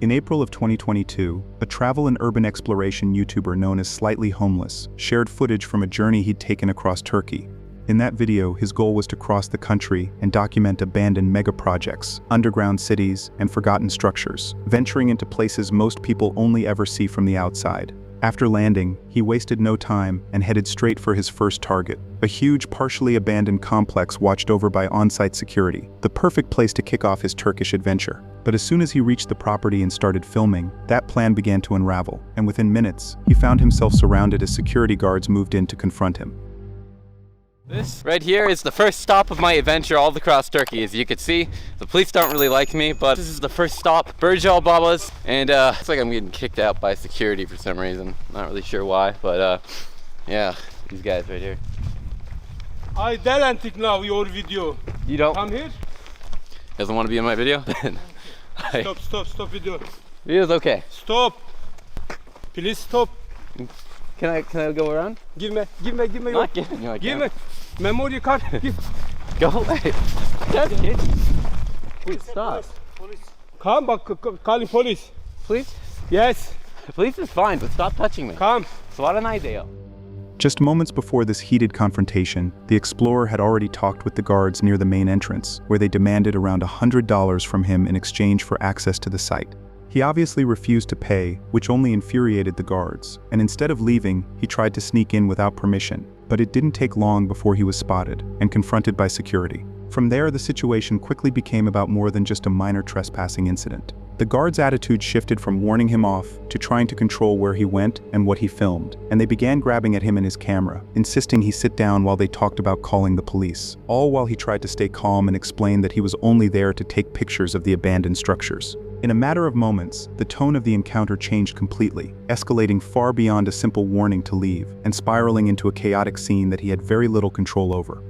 In April of 2022, a travel and urban exploration YouTuber known as Slightly Homeless shared footage from a journey he'd taken across Turkey. In that video, his goal was to cross the country and document abandoned mega-projects, underground cities, and forgotten structures, venturing into places most people only ever see from the outside. After landing, he wasted no time and headed straight for his first target, a huge, partially abandoned complex watched over by on-site security, the perfect place to kick off his Turkish adventure. But as soon as he reached the property and started filming, that plan began to unravel, and within minutes, he found himself surrounded as security guards moved in to confront him. This right here is the first stop of my adventure all across Turkey. As you can see, the police don't really like me, but this is the first stop, Burjal Babas, and it's like I'm getting kicked out by security for some reason. Not really sure why, but yeah, these guys right here. I deleted now your video. You don't? Come here. Doesn't want to be in my video? Stop video. Video's okay. Stop. Please stop. Can I go around? Give me your. Not giving you. Give me. Memory card. Give. Go away. That's it. Please stop. Come back. Call police. Please? Yes. Police is fine, but stop touching me. Come. So what an idea. Just moments before this heated confrontation, the explorer had already talked with the guards near the main entrance, where they demanded around $100 from him in exchange for access to the site. He obviously refused to pay, which only infuriated the guards, and instead of leaving, he tried to sneak in without permission. But it didn't take long before he was spotted and confronted by security. From there, the situation quickly became about more than just a minor trespassing incident. The guards' attitude shifted from warning him off to trying to control where he went and what he filmed, and they began grabbing at him and his camera, insisting he sit down while they talked about calling the police, all while he tried to stay calm and explain that he was only there to take pictures of the abandoned structures. In a matter of moments, the tone of the encounter changed completely, escalating far beyond a simple warning to leave, and spiraling into a chaotic scene that he had very little control over.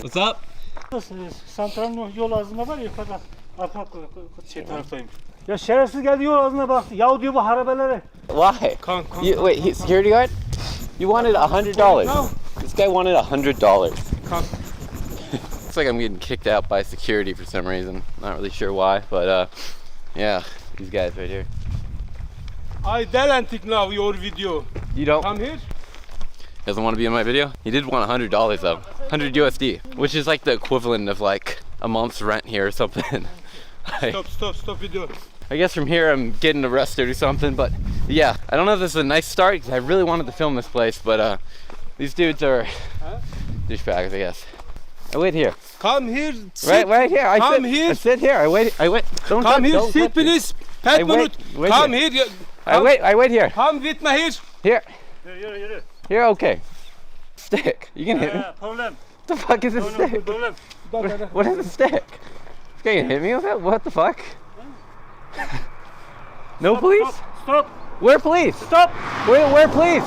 What's up? Santral'ın yol ağzında var ya yukarıda. Arka taraftayım. Ya şerefsiz geldi yol ağzına baktı. Ya diyor bu harabelere. Why? Wait, security guard? You wanted $100. No. This guy wanted $100. Come. It's like I'm getting kicked out by security for some reason. Not really sure why, but yeah, these guys right here. I deleted now your video. You don't? Come here. Doesn't want to be in my video? He did want $100 though. 100 USD, which is like the equivalent of like a month's rent here or something. Stop video. I guess from here I'm getting arrested or something, but yeah, I don't know if this is a nice start because I really wanted to film this place, but these dudes are douchebags, I guess. I wait here. Come here. Sit. Right here. I sit here. I wait. Don't come here. Don't Sit, please. Pat minute. Come here. I wait here. Come with me here. Here. Yürü. Here, okay. Stick. You can hit me. Problem. What the fuck is a stick? Problem. What is a stick? This guy can hit me with it? What the fuck? No police? Stop. Where police? Stop. Where police?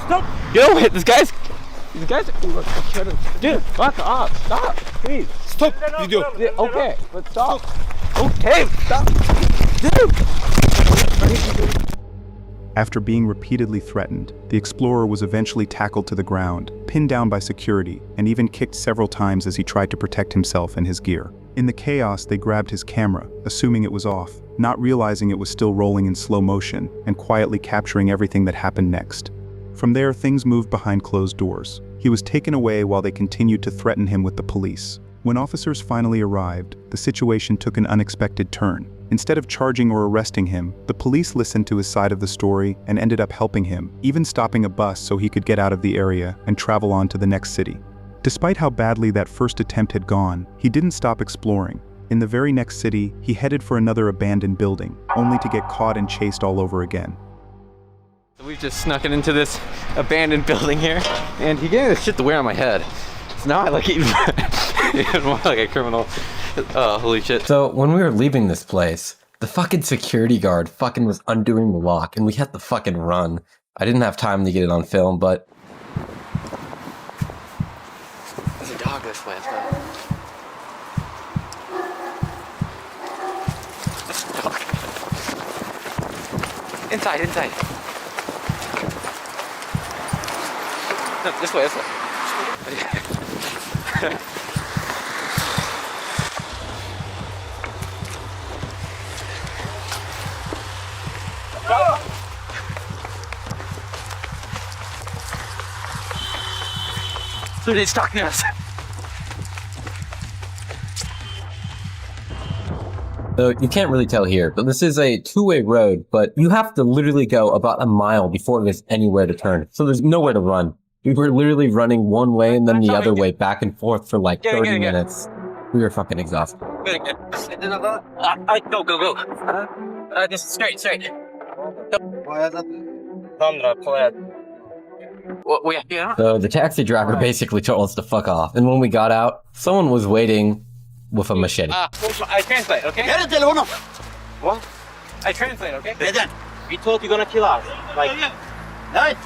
Stop. Get over it. These guys dude, fuck off. Stop, please. Stop video. Yeah, okay, but stop. Okay, stop. Dude. After being repeatedly threatened, the explorer was eventually tackled to the ground, pinned down by security, and even kicked several times as he tried to protect himself and his gear. In the chaos, they grabbed his camera, assuming it was off, not realizing it was still rolling in slow motion, and quietly capturing everything that happened next. From there, things moved behind closed doors. He was taken away while they continued to threaten him with the police. When officers finally arrived, the situation took an unexpected turn. Instead of charging or arresting him, the police listened to his side of the story and ended up helping him, even stopping a bus so he could get out of the area and travel on to the next city. Despite how badly that first attempt had gone, he didn't stop exploring. In the very next city, he headed for another abandoned building, only to get caught and chased all over again. So we've just snuck it into this abandoned building here, and he gave me this shit to wear on my head. So now I like even more like a criminal. Holy shit. So when we were leaving this place, the fucking security guard fucking was undoing the lock, and we had to fucking run. I didn't have time to get it on film, but there's a dog this way. Inside. No, this way. literally stalking us. So you can't really tell here, but this is a two-way road, but you have to literally go about a mile before there's anywhere to turn. So there's nowhere to run. We were literally running one way and then the other way, back and forth for like 30 minutes. We were fucking exhausted. Go. This is straight. So the taxi driver basically told us to fuck off. And when we got out, someone was waiting with a machete. I translate, okay? What? I translate, okay? We thought you're gonna kill us. Like, Evet.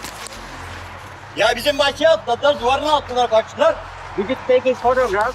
Ya bizim bahçeye atladılar, duvarın altına kaçtılar. we just take his photograph.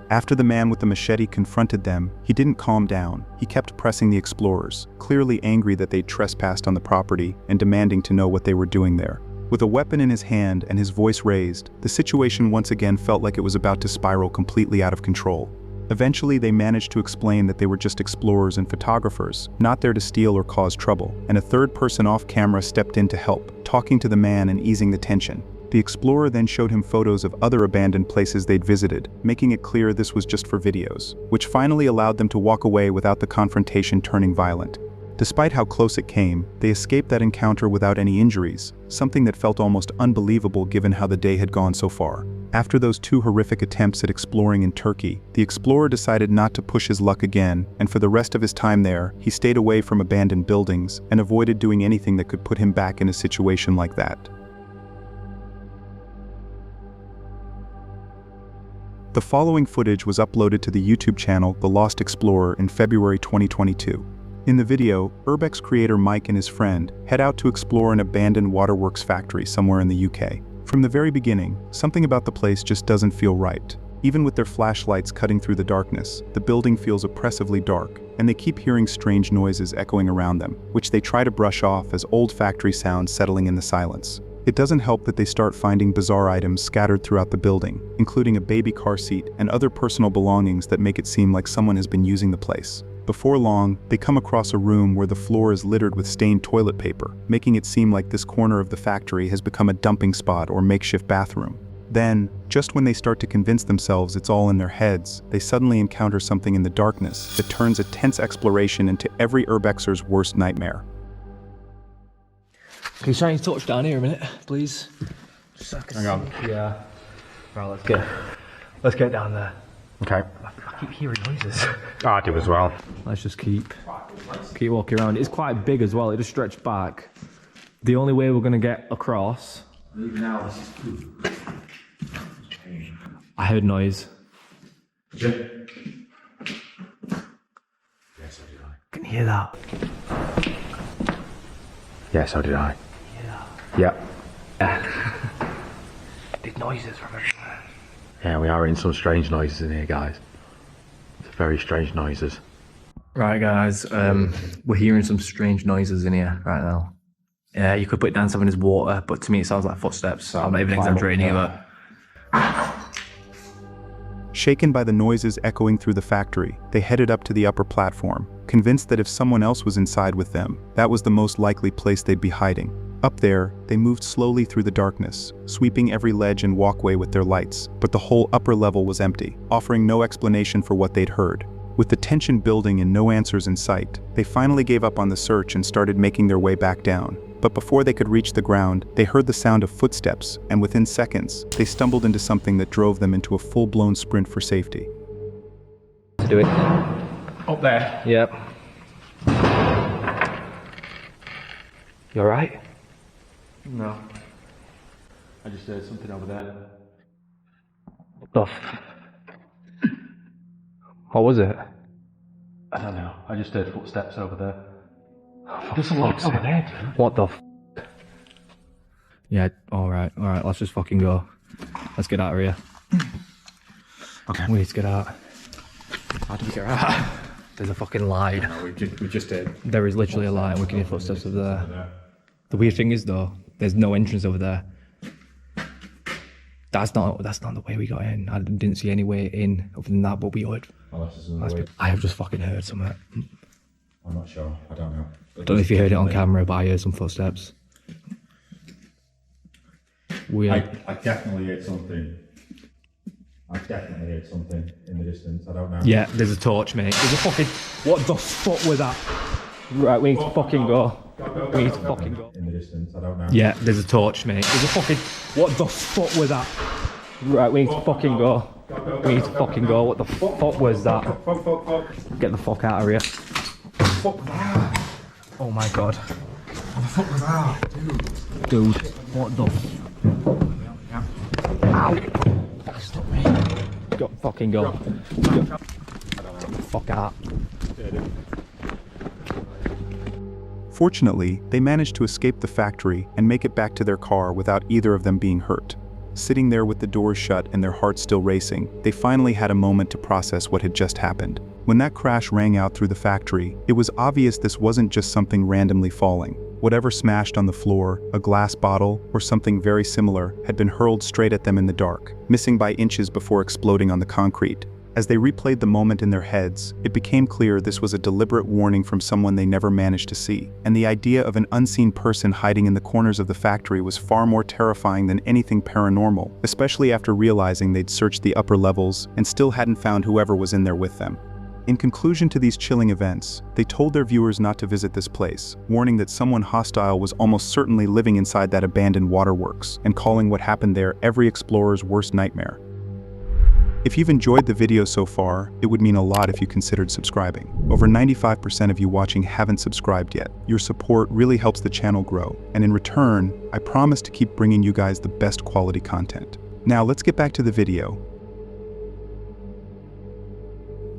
After the man with the machete confronted them, he didn't calm down. He kept pressing the explorers, clearly angry that they trespassed on the property and demanding to know what they were doing there. With a weapon in his hand and his voice raised, the situation once again felt like it was about to spiral completely out of control. Eventually, they managed to explain that they were just explorers and photographers, not there to steal or cause trouble, and a third person off camera stepped in to help, talking to the man and easing the tension. The explorer then showed him photos of other abandoned places they'd visited, making it clear this was just for videos, which finally allowed them to walk away without the confrontation turning violent. Despite how close it came, they escaped that encounter without any injuries, something that felt almost unbelievable given how the day had gone so far. After those two horrific attempts at exploring in Turkey, the explorer decided not to push his luck again, and for the rest of his time there, he stayed away from abandoned buildings and avoided doing anything that could put him back in a situation like that. The following footage was uploaded to the YouTube channel The Lost Explorer in February 2022. In the video, Urbex creator Mike and his friend head out to explore an abandoned waterworks factory somewhere in the UK. From the very beginning, something about the place just doesn't feel right. Even with their flashlights cutting through the darkness, the building feels oppressively dark, and they keep hearing strange noises echoing around them, which they try to brush off as old factory sounds settling in the silence. It doesn't help that they start finding bizarre items scattered throughout the building, including a baby car seat and other personal belongings that make it seem like someone has been using the place. Before long, they come across a room where the floor is littered with stained toilet paper, making it seem like this corner of the factory has become a dumping spot or makeshift bathroom. Then, just when they start to convince themselves it's all in their heads, they suddenly encounter something in the darkness that turns a tense exploration into every Urbexer's worst nightmare. Can you try and touch down here a minute, please? Hang on. Yeah. Right, let's get down there. Okay. I keep hearing noises. I do as well. Let's just keep walking around. It's quite big as well. It just stretched back. The only way we're gonna get across. I heard noise. Yeah. Yes, so did I. Can you hear that? Yeah, so did I. Yeah. Yeah. Big noises from everywhere. Yeah, we are in some strange noises in here, guys. It's very strange noises. Right, guys. We're hearing some strange noises in here right now. Yeah, you could put it down something as water, but to me it sounds like footsteps. So I'm not even exaggerating here, but. Shaken by the noises echoing through the factory, they headed up to the upper platform, convinced that if someone else was inside with them, that was the most likely place they'd be hiding. Up there, they moved slowly through the darkness, sweeping every ledge and walkway with their lights, but the whole upper level was empty, offering no explanation for what they'd heard. With the tension building and no answers in sight, they finally gave up on the search and started making their way back down. But before they could reach the ground, they heard the sound of footsteps, and within seconds, they stumbled into something that drove them into a full-blown sprint for safety. To do it. Up there. Yep. You alright? No. I just heard something over there. What the What was it? I don't know. I just heard footsteps over there. There's a lot over there, dude. What the Yeah, alright, let's just fucking go. Let's get out of here. Okay. We need to get out. How do we get out? There's a fucking light. No, we just did. There is literally a light and we can hear footsteps over there. The weird thing is though, there's no entrance over there. That's not the way we got in. I didn't see any way in other than that, but we would. I have just fucking heard something. I'm not sure. I don't know. I don't know if you heard it on camera, but I heard some footsteps. I definitely heard something. I definitely heard something in the distance. I don't know. Yeah, there's a torch, mate. There's a fucking... What the fuck was that? Right, we need to fucking go. We need to fucking go. In the distance. I don't know. Yeah, there's a torch, mate. There's a fucking... What the fuck was that? Right, we need to fucking go. We need to fucking go. What the fuck was that? Get the fuck out of here. Oh my god. What the fuck was that? Dude, what the... Ow! Stop me. Go, fucking go. Get the fuck out. Fortunately, they managed to escape the factory and make it back to their car without either of them being hurt. Sitting there with the doors shut and their hearts still racing, they finally had a moment to process what had just happened. When that crash rang out through the factory, it was obvious this wasn't just something randomly falling. Whatever smashed on the floor, a glass bottle, or something very similar, had been hurled straight at them in the dark, missing by inches before exploding on the concrete. As they replayed the moment in their heads, it became clear this was a deliberate warning from someone they never managed to see, and the idea of an unseen person hiding in the corners of the factory was far more terrifying than anything paranormal, especially after realizing they'd searched the upper levels and still hadn't found whoever was in there with them. In conclusion to these chilling events, they told their viewers not to visit this place, warning that someone hostile was almost certainly living inside that abandoned waterworks, and calling what happened there every explorer's worst nightmare. If you've enjoyed the video so far, it would mean a lot if you considered subscribing. Over 95% of you watching haven't subscribed yet. Your support really helps the channel grow, and in return, I promise to keep bringing you guys the best quality content. Now let's get back to the video.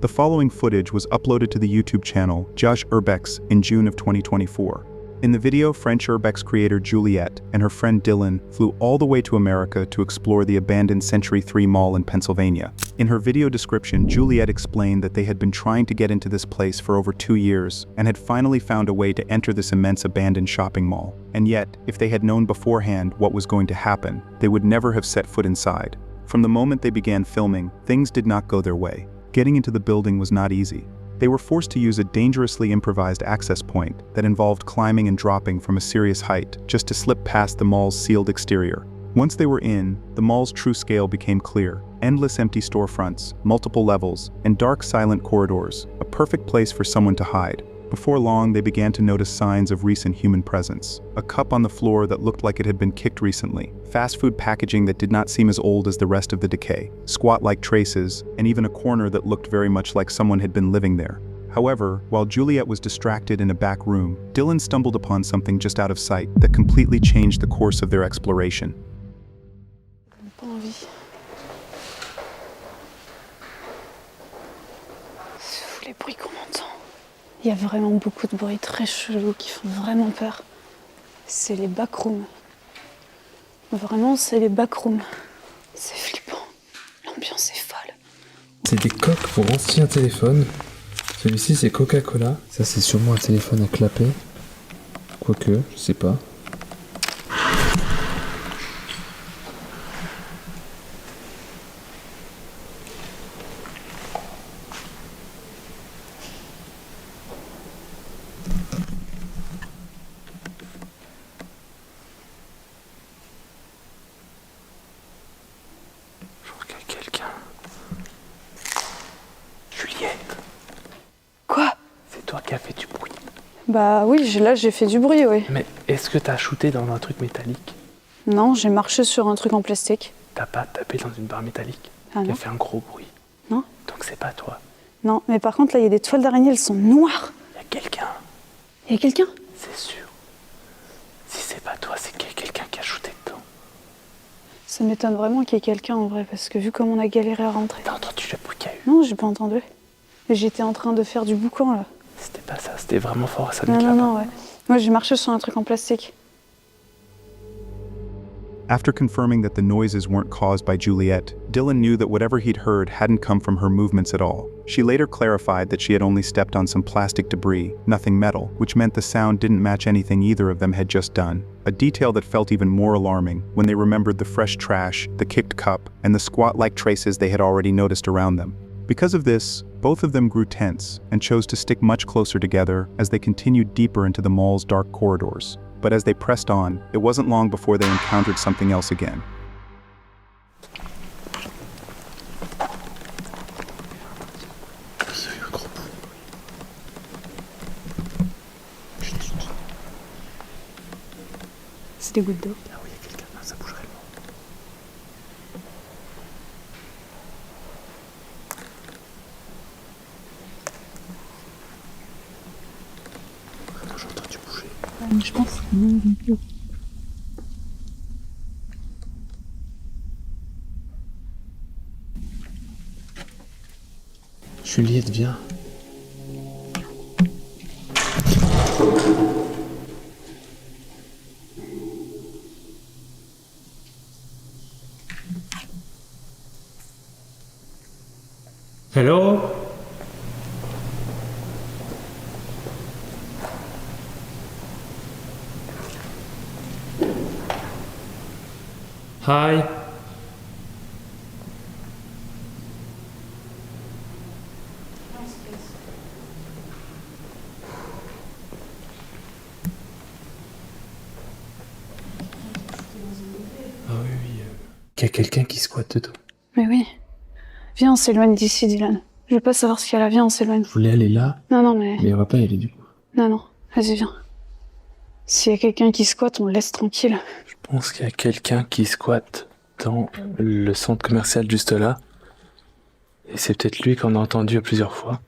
The following footage was uploaded to the YouTube channel Josh Urbex in June of 2024. In the video, French Urbex creator Juliette and her friend Dylan flew all the way to America to explore the abandoned Century 3 Mall in Pennsylvania. In her video description, Juliette explained that they had been trying to get into this place for over 2 years and had finally found a way to enter this immense abandoned shopping mall. And yet, if they had known beforehand what was going to happen, they would never have set foot inside. From the moment they began filming, things did not go their way. Getting into the building was not easy. They were forced to use a dangerously improvised access point that involved climbing and dropping from a serious height just to slip past the mall's sealed exterior. Once they were in, the mall's true scale became clear. Endless empty storefronts, multiple levels, and dark silent corridors, a perfect place for someone to hide. Before long, they began to notice signs of recent human presence. A cup on the floor that looked like it had been kicked recently, fast food packaging that did not seem as old as the rest of the decay, squat-like traces, and even a corner that looked very much like someone had been living there. However, while Juliette was distracted in a back room, Dylan stumbled upon something just out of sight that completely changed the course of their exploration. Pas envie. C'est fou les bruits qu'on entend. Il y a vraiment beaucoup de bruits très chelous qui font vraiment peur. C'est les backrooms. Vraiment, c'est les backrooms. C'est flippant. L'ambiance est folle. C'est des coques pour anciens téléphones. Celui-ci, c'est Coca-Cola. Ça, c'est sûrement un téléphone à clapper. Quoique, je sais pas. Qui a fait du bruit. Bah oui, là j'ai fait du bruit, oui. Mais est-ce que t'as shooté dans un truc métallique? Non, j'ai marché sur un truc en plastique. T'as pas tapé dans une barre métallique qui a fait un gros bruit? Non. Donc c'est pas toi? Non, mais par contre là il y a des toiles d'araignée, elles sont noires. Y a quelqu'un. Y a quelqu'un? C'est sûr. Si c'est pas toi, c'est qu'il y a quelqu'un qui a shooté dedans. Ça m'étonne vraiment qu'il y ait quelqu'un en vrai, parce que vu comme on a galéré à rentrer. T'as entendu le bruit qu'il y a eu? Non, j'ai pas entendu. J'étais en train de faire du boucan là. C'était pas ça, c'était vraiment fort, ça Non, non, ouais. Moi, j'ai marché sur un truc en plastique. After confirming that the noises weren't caused by Juliette, Dylan knew that whatever he'd heard hadn't come from her movements at all. She later clarified that she had only stepped on some plastic debris, nothing metal, which meant the sound didn't match anything either of them had just done. A detail that felt even more alarming when they remembered the fresh trash, the kicked cup, and the squat-like traces they had already noticed around them. Because of this, both of them grew tense and chose to stick much closer together as they continued deeper into the mall's dark corridors. But as they pressed on, it wasn't long before they encountered something else again. C'est des gouttes d'eau. Là où il y a quelqu'un, ça bouge réellement. Vraiment, j'ai entendu bouger. Mais je pense que Juliette, viens. Hello? Hi. Ah oui, oui. Qu'il y a quelqu'un qui squatte dedans. Mais oui. Viens, on s'éloigne d'ici, Dylan. Je veux pas savoir ce qu'il y a là. Viens, on s'éloigne. Je voulais aller là, Non, non, mais... mais on va pas y aller du coup. Non, non. Vas-y, viens. S'il y a quelqu'un qui squatte, on le laisse tranquille. Je pense qu'il y a quelqu'un qui squatte dans le centre commercial juste là. Et c'est peut-être lui qu'on a entendu plusieurs fois.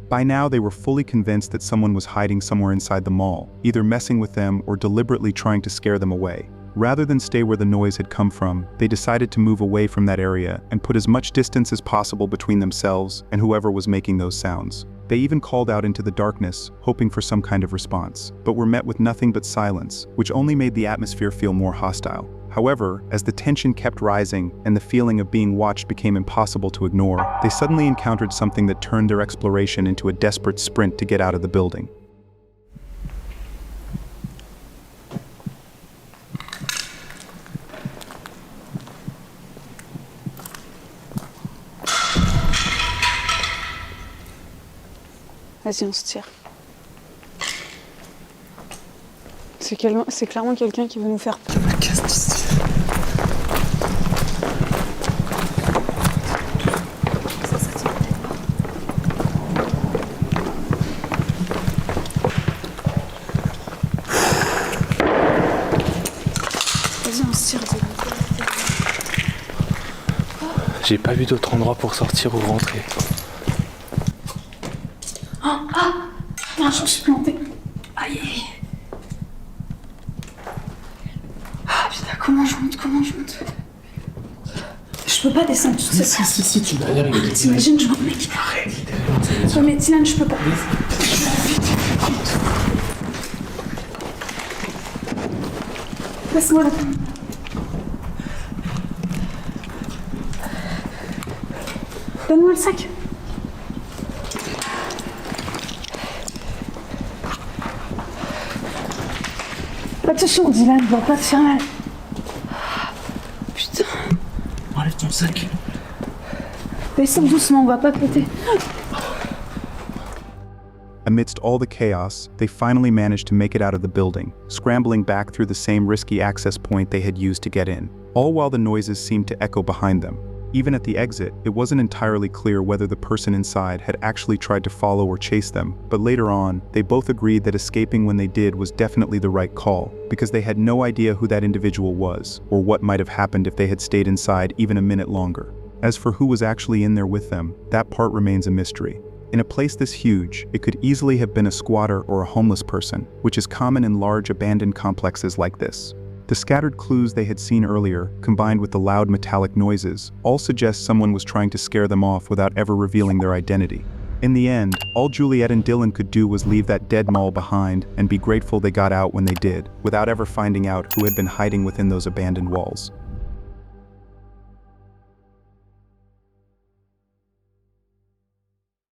By now, they were fully convinced that someone was hiding somewhere inside the mall, either messing with them or deliberately trying to scare them away. Rather than stay where the noise had come from, they decided to move away from that area and put as much distance as possible between themselves and whoever was making those sounds. They even called out into the darkness, hoping for some kind of response, but were met with nothing but silence, which only made the atmosphere feel more hostile. However, as the tension kept rising and the feeling of being watched became impossible to ignore, they suddenly encountered something that turned their exploration into a desperate sprint to get out of the building. Vas-y, on se tire. C'est clairement quelqu'un qui veut nous faire peur. Vas-y, on se tire. J'ai pas vu d'autre endroit pour sortir ou rentrer. Non, je me suis plantée. Aïe. Ah putain, comment je monte Je peux pas descendre toute cette... Si, tu vas y arriver. T'imagines, je vois le mec. Arrête, Ouais, mais Dylan, je peux pas. Laisse-moi la prendre. Donne-moi le sac. Attention, Dylan, il va pas te faire mal. Putain. Enlève ton sac. Descends doucement, on va pas péter. Amidst all the chaos, they finally managed to make it out of the building, scrambling back through the same risky access point they had used to get in, all while the noises seemed to echo behind them. Even at the exit, it wasn't entirely clear whether the person inside had actually tried to follow or chase them, but later on, they both agreed that escaping when they did was definitely the right call, because they had no idea who that individual was, or what might have happened if they had stayed inside even a minute longer. As for who was actually in there with them, that part remains a mystery. In a place this huge, it could easily have been a squatter or a homeless person, which is common in large abandoned complexes like this. The scattered clues they had seen earlier, combined with the loud metallic noises, all suggest someone was trying to scare them off without ever revealing their identity. In the end, all Juliet and Dylan could do was leave that dead mall behind and be grateful they got out when they did, without ever finding out who had been hiding within those abandoned walls.